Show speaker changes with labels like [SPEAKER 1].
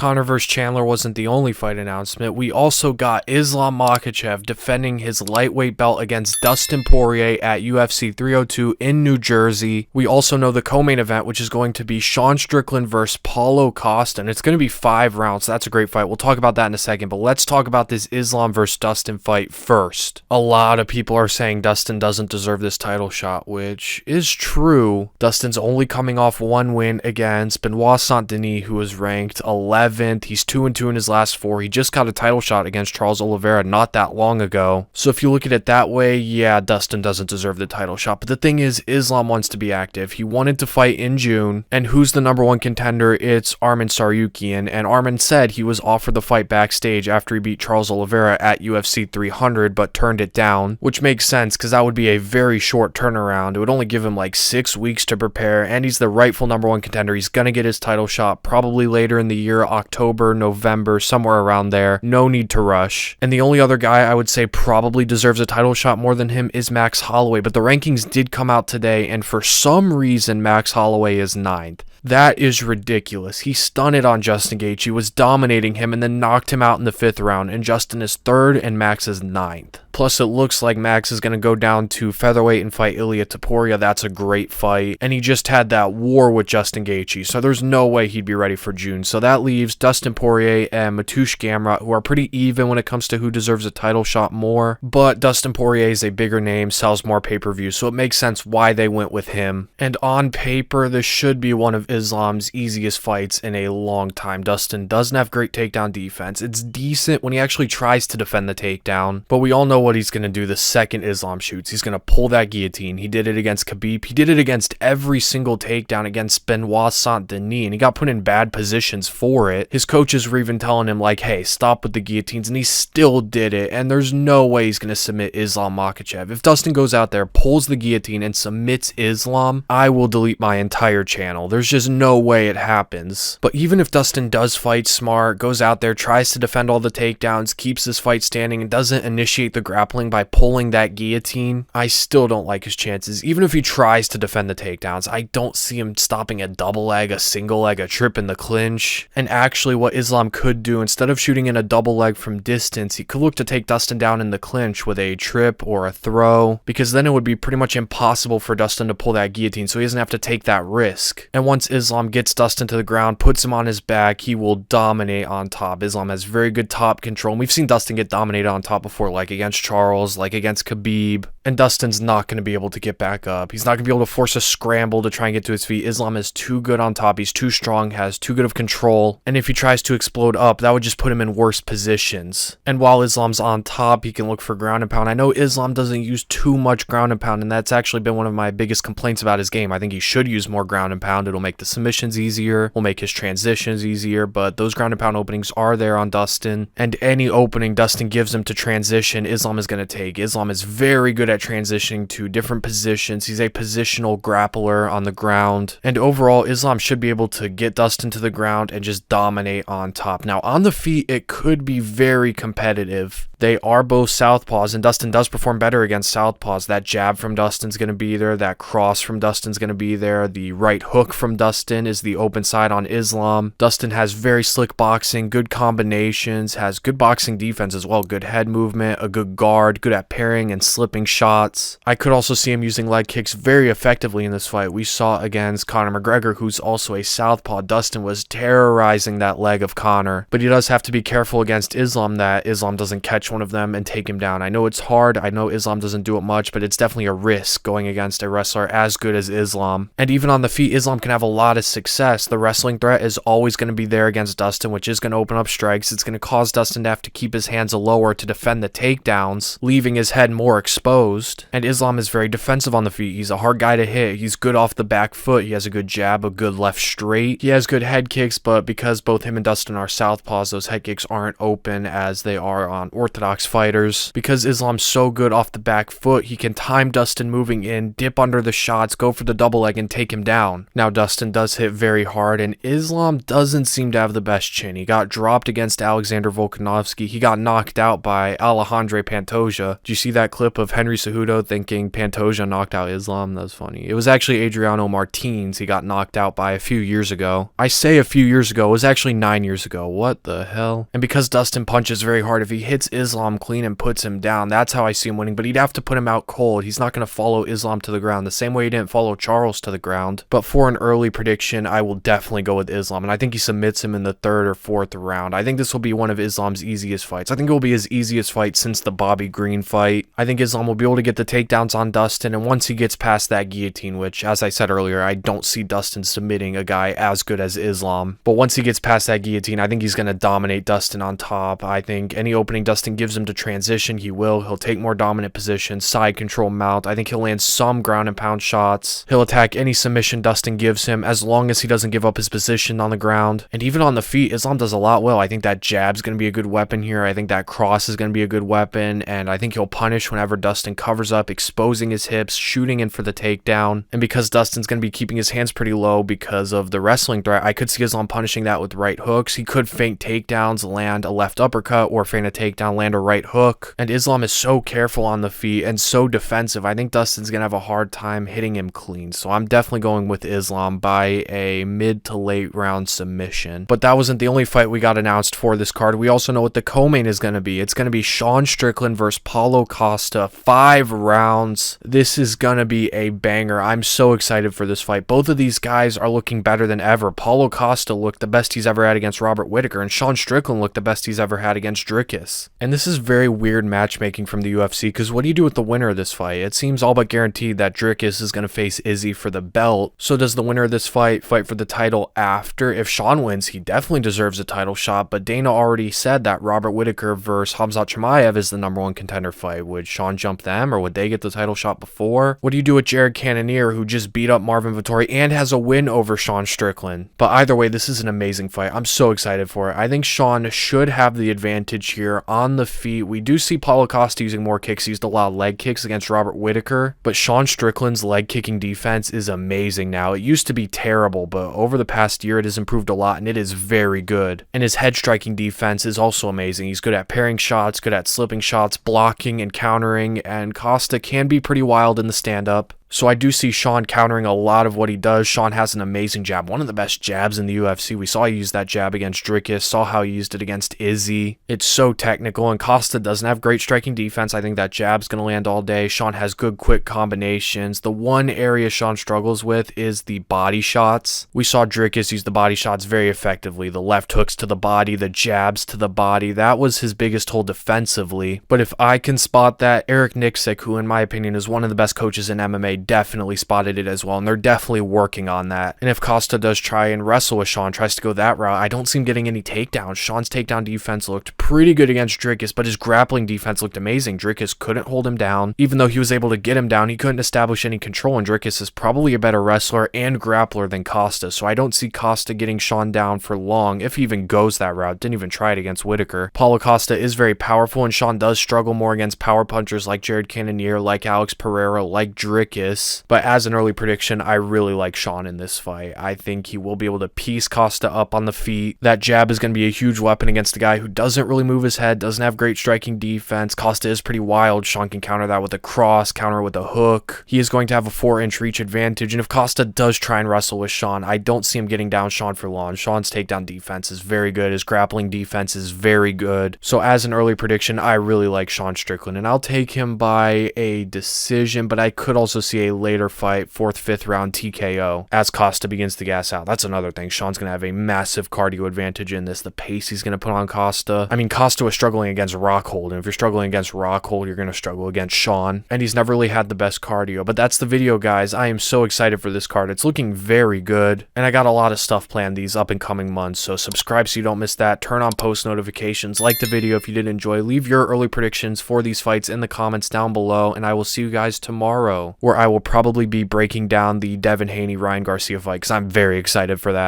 [SPEAKER 1] Conor vs. Chandler wasn't the only fight announcement. We also got Islam Makhachev defending his lightweight belt against Dustin Poirier at UFC 302 in New Jersey. We also know the co-main event, which is going to be Sean Strickland versus Paulo Costa, and it's going to be 5 rounds. That's a great fight. We'll talk about that in a second, but let's talk about this Islam versus Dustin fight first. A lot of people are saying Dustin doesn't deserve this title shot, which is true. Dustin's only coming off 1 win against Benoit Saint-Denis, who is ranked 11th. He's 2-2 in his last 4. He just got a title shot against Charles Oliveira not that long ago. So if you look at it that way, yeah, Dustin doesn't deserve the title shot. But the thing is, Islam wants to be active. He wanted to fight in June, and who's the number 1 contender? It's Arman Tsarukyan, and Arman said he was offered the fight backstage after he beat Charles Oliveira at UFC 300, but turned it down, which makes sense because that would be a very short turnaround. It would only give him like 6 weeks to prepare, and he's the rightful number 1 contender. He's gonna get his title shot probably later in the year, October, November, somewhere around there. No need to rush. And the only other guy I would say probably deserves a title shot more than him is Max Holloway, but the rankings did come out today, and for some reason Max Holloway is 9th. That is ridiculous. He stunned on Justin Gaethje, was dominating him, and then knocked him out in the 5th round, and Justin is 3rd and Max is 9th. Plus, it looks like Max is going to go down to featherweight and fight Ilia Topuria. That's a great fight. And he just had that war with Justin Gaethje, so there's no way he'd be ready for June. So that leaves Dustin Poirier and Mateusz Gamrot, who are pretty even when it comes to who deserves a title shot more. But Dustin Poirier is a bigger name, sells more pay-per-view, so it makes sense why they went with him. And on paper, this should be one of Islam's easiest fights in a long time. Dustin doesn't have great takedown defense. It's decent when he actually tries to defend the takedown, but we all know what he's going to do the second Islam shoots. He's going to pull that guillotine. He did it against Khabib. He did it against every single takedown against Benoit Saint-Denis, and he got put in bad positions for it. His coaches were even telling him, like, hey, stop with the guillotines, and he still did it, and there's no way he's going to submit Islam Makhachev. If Dustin goes out there, pulls the guillotine, and submits Islam, I will delete my entire channel. There's just no way it happens. But even if Dustin does fight smart, goes out there, tries to defend all the takedowns, keeps this fight standing, and doesn't initiate the grappling by pulling that guillotine, I still don't like his chances. Even if he tries to defend the takedowns, I don't see him stopping a double leg, a single leg, a trip in the clinch. And actually what Islam could do, instead of shooting in a double leg from distance, he could look to take Dustin down in the clinch with a trip or a throw, because then it would be pretty much impossible for Dustin to pull that guillotine, so he doesn't have to take that risk. And once Islam gets Dustin to the ground, puts him on his back, he will dominate on top. Islam has very good top control, and we've seen Dustin get dominated on top before, like against Charles, like against Khabib, and Dustin's not going to be able to get back up. He's not going to be able to force a scramble to try and get to his feet. Islam is too good on top. He's too strong, has too good of control, and if he tries to explode up, that would just put him in worse positions. And while Islam's on top, he can look for ground and pound. I know Islam doesn't use too much ground and pound, and that's actually been one of my biggest complaints about his game. I think he should use more ground and pound. It'll make the submissions easier, will make his transitions easier, but those ground and pound openings are there on Dustin, and any opening Dustin gives him to transition, Islam is going to take. Islam is very good at transitioning to different positions. He's a positional grappler on the ground, and overall Islam should be able to get Dustin to the ground and just dominate on top. Now on the feet, it could be very competitive. They are both southpaws, and Dustin does perform better against southpaws. That jab from Dustin's going to be there. That cross from Dustin's going to be there. The right hook from Dustin is the open side on Islam. Dustin has very slick boxing, good combinations, has good boxing defense as well, good head movement, a good guard, good at parrying and slipping shots. I could also see him using leg kicks very effectively in this fight. We saw against Conor McGregor, who's also a southpaw. Dustin was terrorizing that leg of Conor, but he does have to be careful against Islam that Islam doesn't catch one of them and take him down. I know it's hard. I know Islam doesn't do it much, but it's definitely a risk going against a wrestler as good as Islam. And even on the feet, Islam can have a lot of success. The wrestling threat is always going to be there against Dustin, which is going to open up strikes. It's going to cause Dustin to have to keep his hands lower to defend the takedowns, leaving his head more exposed. And Islam is very defensive on the feet. He's a hard guy to hit. He's good off the back foot. He has a good jab, a good left straight. He has good head kicks, but because both him and Dustin are southpaws, those head kicks aren't open as they are on orthodox fighters. Because Islam's so good off the back foot, he can time Dustin moving in, dip under the shots, go for the double leg, and take him down. Now Dustin Dustin does hit very hard, and Islam doesn't seem to have the best chin. He got dropped against Alexander Volkanovski. He got knocked out by Alejandro Pantoja. Did you see that clip of Henry Cejudo thinking Pantoja knocked out Islam? That was funny. It was actually Adriano Martins he got knocked out by a few years ago. I say a few years ago, it was actually 9 years ago. What the hell? And because Dustin punches very hard, if he hits Islam clean and puts him down, that's how I see him winning, but he'd have to put him out cold. He's not going to follow Islam to the ground the same way he didn't follow Charles to the ground. But for an early prediction, I will definitely go with Islam, and I think he submits him in the 3rd or 4th round. I think this will be one of Islam's easiest fights. I think it will be his easiest fight since the Bobby Green fight. I think Islam will be able to get the takedowns on Dustin, and once he gets past that guillotine, which, as I said earlier, I don't see Dustin submitting a guy as good as Islam, but once he gets past that guillotine, I think he's going to dominate Dustin on top. I think any opening Dustin gives him to transition, he will. He'll take more dominant positions, side control mount. I think he'll land some ground and pound shots. He'll attack any submission Dustin gives him as long as he doesn't give up his position on the ground. And even on the feet, Islam does a lot well. I think that jab's going to be a good weapon here. I think that cross is going to be a good weapon, and I think he'll punish whenever Dustin covers up, exposing his hips, shooting in for the takedown. And because Dustin's going to be keeping his hands pretty low because of the wrestling threat, I could see Islam punishing that with right hooks. He could feint takedowns, land a left uppercut, or feint a takedown, land a right hook. And Islam is so careful on the feet and so defensive. I think Dustin's going to have a hard time hitting him clean. So I'm definitely going with Islam by a mid to late round submission. But that wasn't the only fight we got announced for this card. We also know what the co-main is going to be. It's going to be Sean Strickland versus Paulo Costa, 5 rounds. This is going to be a banger. I'm so excited for this fight. Both of these guys are looking better than ever. Paulo Costa looked the best he's ever had against Robert Whittaker, and Sean Strickland looked the best he's ever had against Dricus. And this is very weird matchmaking from the UFC, because what do you do with the winner of this fight? It seems all but guaranteed that Dricus is going to face Izzy for the belt. So does the winner of this fight fight for the title after? If Sean wins, he definitely deserves a title shot, but Dana already said that Robert Whittaker versus Khamzat Chimaev is the #1 contender fight. Would Sean jump them, or would they get the title shot before? What do you do with Jared Cannonier, who just beat up Marvin Vettori and has a win over Sean Strickland? But either way, this is an amazing fight. I'm so excited for it. I think Sean should have the advantage here on the feet. We do see Paulo Costa using more kicks. He used a lot of leg kicks against Robert Whittaker, but Sean Strickland's leg kicking defense is amazing now. It used to be terrible, but over the past year, it has improved a lot, and it is very good. And his head striking defense is also amazing. He's good at pairing shots, good at slipping shots, blocking and countering, and Costa can be pretty wild in the stand-up. So I do see Sean countering a lot of what he does. Sean has an amazing jab, one of the best jabs in the UFC. We saw he use that jab against Dricus, saw how he used it against Izzy. It's so technical, and Costa doesn't have great striking defense. I think that jab's going to land all day. Sean has good quick combinations. The one area Sean struggles with is the body shots. We saw Dricus use the body shots very effectively. The left hooks to the body, the jabs to the body. That was his biggest hole defensively. But if I can spot that, Eric Nixick, who in my opinion is one of the best coaches in MMA, definitely spotted it as well, and they're definitely working on that. And if Costa does try and wrestle with Sean, tries to go that route, I don't see him getting any takedowns. Sean's takedown defense looked pretty good against Dricus, but his grappling defense looked amazing. Dricus couldn't hold him down. Even though he was able to get him down, he couldn't establish any control, and Dricus is probably a better wrestler and grappler than Costa, so I don't see Costa getting Sean down for long, if he even goes that route. Didn't even try it against Whittaker. Paulo Costa is very powerful, and Sean does struggle more against power punchers like Jared Cannonier, like Alex Pereira, like Dricus. But as an early prediction, I really like Sean in this fight. I think he will be able to piece Costa up on the feet. That jab is going to be a huge weapon against a guy who doesn't really move his head, doesn't have great striking defense. Costa is pretty wild. Sean can counter that with a cross, counter with a hook. He is going to have a 4-inch reach advantage, and if Costa does try and wrestle with Sean, I don't see him getting down Sean for long. Sean's takedown defense is very good. His grappling defense is very good. So as an early prediction, I really like Sean Strickland, and I'll take him by a decision, but I could also see a later fight, 4th, 5th round TKO as Costa begins to gas out. That's another thing. Sean's going to have a massive cardio advantage in this. The pace he's going to put on Costa. I mean, Costa was struggling against Rockhold, and if you're struggling against Rockhold, you're going to struggle against Sean, and he's never really had the best cardio. But that's the video, guys. I am so excited for this card. It's looking very good, and I got a lot of stuff planned these up and coming months, so subscribe so you don't miss that. Turn on post notifications. Like the video if you did enjoy. Leave your early predictions for these fights in the comments down below, and I will see you guys tomorrow, where I will probably be breaking down the Devin Haney-Ryan Garcia fight, because I'm very excited for that.